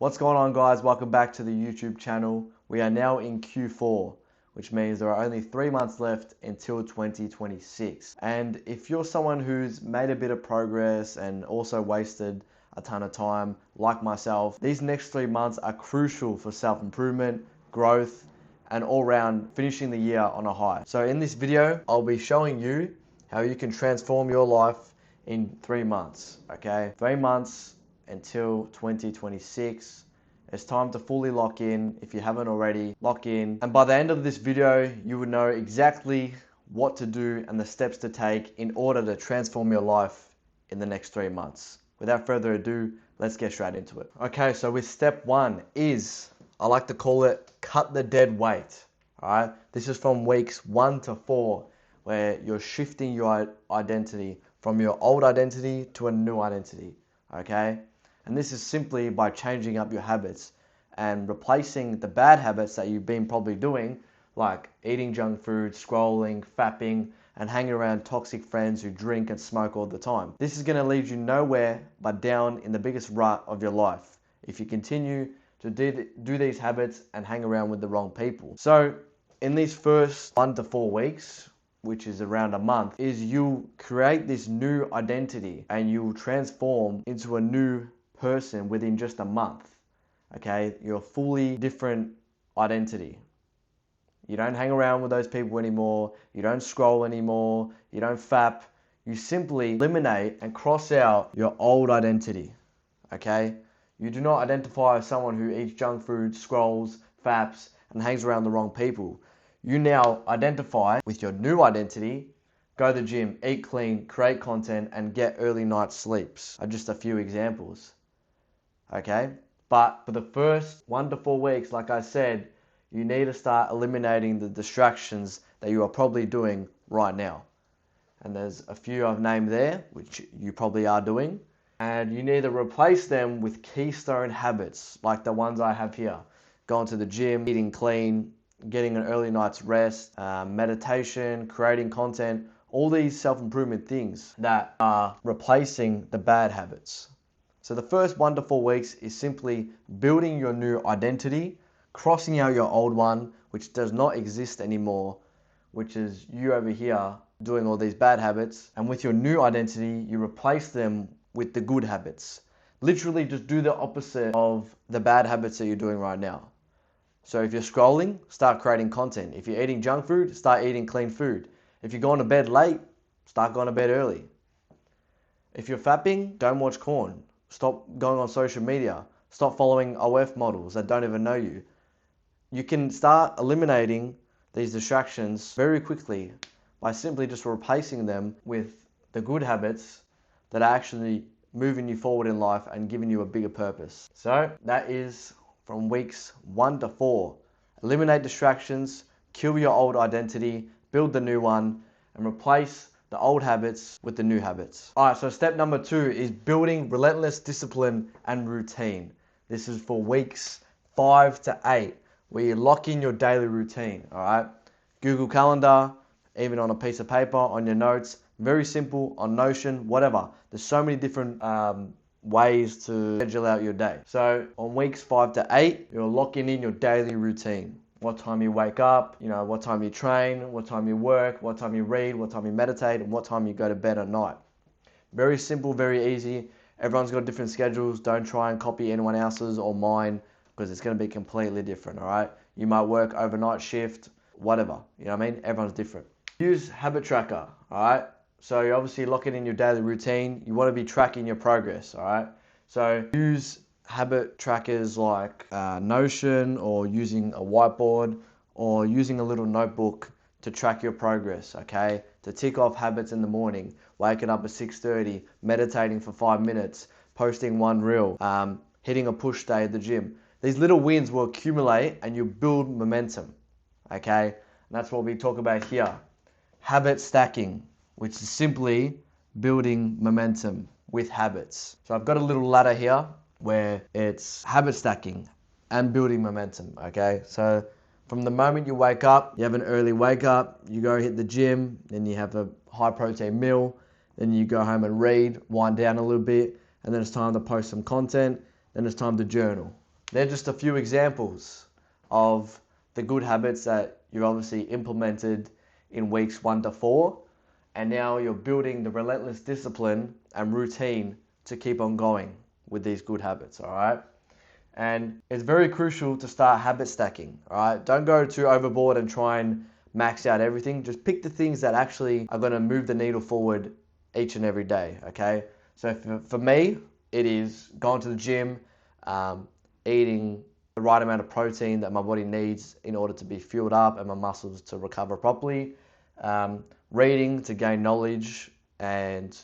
What's going on, guys? Welcome back to the YouTube channel. We are now in Q4, which means there are only 3 months left until 2026. And if you're someone who's made a bit of progress and also wasted a ton of time, like myself, these next 3 months are crucial for self-improvement, growth, and all round finishing the year on a high. So in this video, I'll be showing you how you can transform your life in 3 months, okay? 3 months until 2026. It's time to fully lock in. If you haven't already, lock in. And by the end of this video, you would know exactly what to do and the steps to take in order to transform your life in the next 3 months. Without further ado, let's get straight into it. Okay, so with step one is, I like to call it cut the dead weight. All right, this is from weeks 1 to 4, where you're shifting your identity from your old identity to a new identity. Okay, and this is simply by changing up your habits and replacing the bad habits that you've been probably doing, like eating junk food, scrolling, fapping, and hanging around toxic friends who drink and smoke all the time. This is going to lead you nowhere but down in the biggest rut of your life if you continue to do these habits and hang around with the wrong people. So in these first 1 to 4 weeks, which is around a month, is you create this new identity and you transform into a new person within just a month. Okay, you're a fully different identity. You don't hang around with those people anymore. You don't scroll anymore. You don't fap. You simply eliminate and cross out your old identity. Okay, you do not identify as someone who eats junk food, scrolls, faps, and hangs around the wrong people. You now identify with your new identity. Go to the gym, eat clean, create content, and get early night sleeps are just a few examples. Okay, but for the first 1 to 4 weeks, like I said, you need to start eliminating the distractions that you are probably doing right now. And there's a few I've named there, which you probably are doing. And you need to replace them with keystone habits, like the ones I have here. Going to the gym, eating clean, getting an early night's rest, meditation, creating content, all these self-improvement things that are replacing the bad habits. So the first 1 to 4 weeks is simply building your new identity, crossing out your old one, which does not exist anymore, which is you over here doing all these bad habits. And with your new identity, you replace them with the good habits. Literally just do the opposite of the bad habits that you're doing right now. So if you're scrolling, start creating content. If you're eating junk food, start eating clean food. If you're going to bed late, start going to bed early. If you're fapping, don't watch porn. Stop going on social media. Stop following OF models that don't even know you. You can start eliminating these distractions very quickly by simply just replacing them with the good habits that are actually moving you forward in life and giving you a bigger purpose. So that is from weeks 1 to 4. Eliminate distractions, kill your old identity, build the new one, and replace the old habits with the new habits. All right, so step number 2 is building relentless discipline and routine. This is for weeks 5 to 8, where you lock in your daily routine, all right? Google Calendar, even on a piece of paper, on your notes, very simple, on Notion, whatever. There's so many different ways to schedule out your day. So on weeks 5 to 8, you're locking in your daily routine. What time you wake up, what time you train, what time you work, what time you read, what time you meditate, and what time you go to bed at night. Very simple, very easy. Everyone's got different schedules. Don't try and copy anyone else's or mine, because it's going to be completely different, all right? You might work overnight shift, whatever, you know what I mean? Everyone's different. Use Habit Tracker, all right? So you obviously lock it in your daily routine. You want to be tracking your progress, all right? So use habit trackers like Notion, or using a whiteboard, or using a little notebook to track your progress, okay? To tick off habits in the morning, waking up at 6:30, meditating for 5 minutes, posting one reel, hitting a push day at the gym. These little wins will accumulate and you build momentum, okay? And that's what we talk about here. Habit stacking, which is simply building momentum with habits. So I've got a little ladder here where it's habit stacking and building momentum, okay? So from the moment you wake up, you have an early wake up, you go hit the gym, then you have a high protein meal, then you go home and read, wind down a little bit, and then it's time to post some content, then it's time to journal, they're just a few examples of the good habits that you've obviously implemented in weeks 1 to 4. And now you're building the relentless discipline and routine to keep on going with these good habits, all right? And it's very crucial to start habit stacking, all right? Don't go too overboard and try and max out everything. Just pick the things that actually are going to move the needle forward each and every day, okay? So for me, it is going to the gym, eating the right amount of protein that my body needs in order to be fueled up and my muscles to recover properly. Reading to gain knowledge and,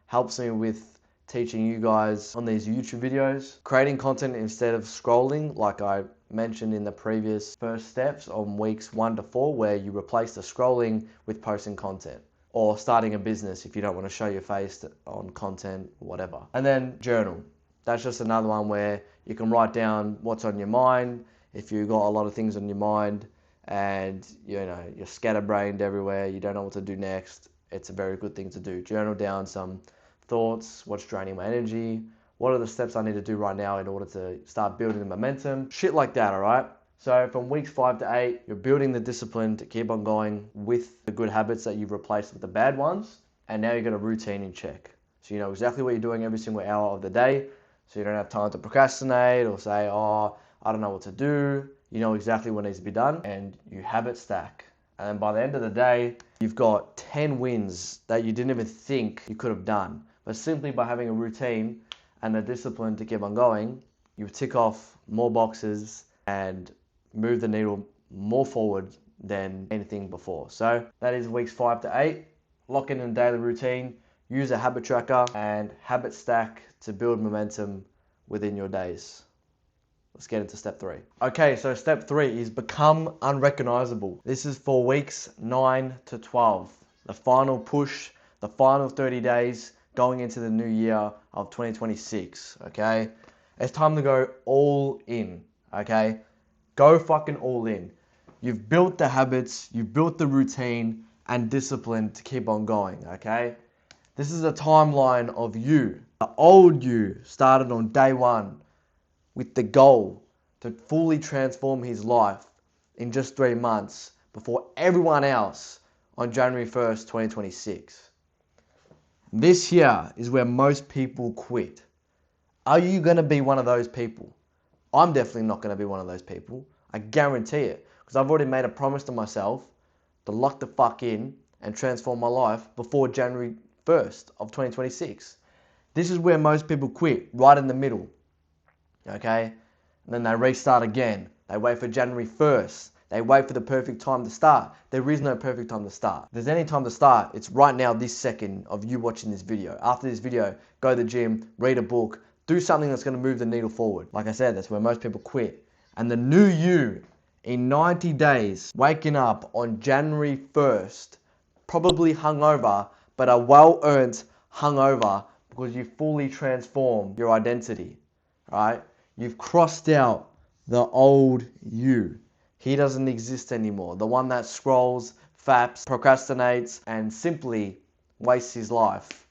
helps me with teaching you guys on these YouTube videos. Creating content instead of scrolling, like I mentioned in the previous first steps on weeks 1 to 4, where you replace the scrolling with posting content. Or starting a business if you don't want to show your face on content, whatever. And then journal. That's just another one where you can write down what's on your mind. If you've got a lot of things on your mind and you're scatterbrained everywhere, you don't know what to do next, it's a very good thing to do. Journal down some thoughts, what's draining my energy, what are the steps I need to do right now in order to start building the momentum, shit like that, all right? So from weeks 5 to 8, you're building the discipline to keep on going with the good habits that you've replaced with the bad ones. And now you've got a routine in check. So you know exactly what you're doing every single hour of the day. So you don't have time to procrastinate or say, oh, I don't know what to do. You know exactly what needs to be done and you habit stack. And then by the end of the day, you've got 10 wins that you didn't even think you could have done. But simply by having a routine and a discipline to keep on going, you tick off more boxes and move the needle more forward than anything before. So that is weeks 5 to 8. Lock in a daily routine, use a habit tracker and habit stack to build momentum within your days. Let's get into step 3. Okay, so step 3 is become unrecognizable. This is for weeks 9 to 12. The final push, the final 30 days going into the new year of 2026, okay? It's time to go all in, okay? Go fucking all in. You've built the habits, you've built the routine and discipline to keep on going, okay? This is a timeline of you. The old you started on day 1 with the goal to fully transform his life in just 3 months before everyone else on January 1st, 2026. This here is where most people quit. Are you going to be one of those people? I'm definitely not going to be one of those people. I guarantee it. Because I've already made a promise to myself to lock the fuck in and transform my life before January 1st of 2026. This is where most people quit, right in the middle. Okay? And then they restart again. They wait for January 1st. They wait for the perfect time to start. There is no perfect time to start. If there's any time to start, it's right now, this second of you watching this video. After this video, go to the gym, read a book, do something that's going to move the needle forward. Like I said, that's where most people quit. And the new you, in 90 days, waking up on January 1st, probably hungover, but a well-earned hungover because you fully transformed your identity, right? You've crossed out the old you. He doesn't exist anymore. The one that scrolls, faps, procrastinates, and simply wastes his life.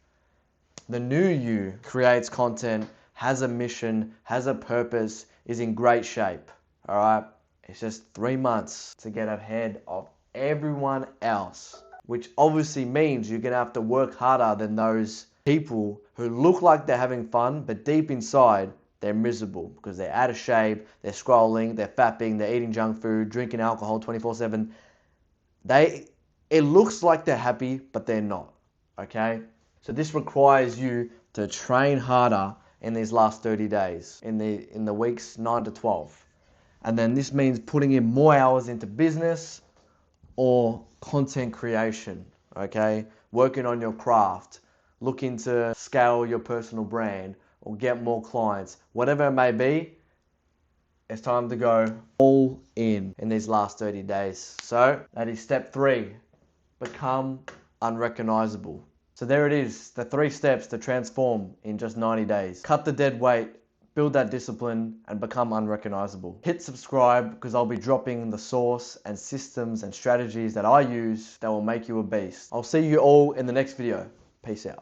The new you creates content, has a mission, has a purpose, is in great shape, all right? It's just 3 months to get ahead of everyone else, which obviously means you're going to have to work harder than those people who look like they're having fun, but deep inside, they're miserable because they're out of shape, they're scrolling, they're fapping, they're eating junk food, drinking alcohol 24/7. It looks like they're happy, but they're not, okay? So this requires you to train harder in these last 30 days, in the weeks 9 to 12. And then this means putting in more hours into business or content creation, okay? Working on your craft, looking to scale your personal brand or get more clients, whatever it may be, it's time to go all in these last 30 days. So that is step 3, become unrecognizable. So there it is, the 3 steps to transform in just 90 days. Cut the dead weight, build that discipline, and become unrecognizable. Hit subscribe because I'll be dropping the source and systems and strategies that I use that will make you a beast. I'll see you all in the next video. Peace out.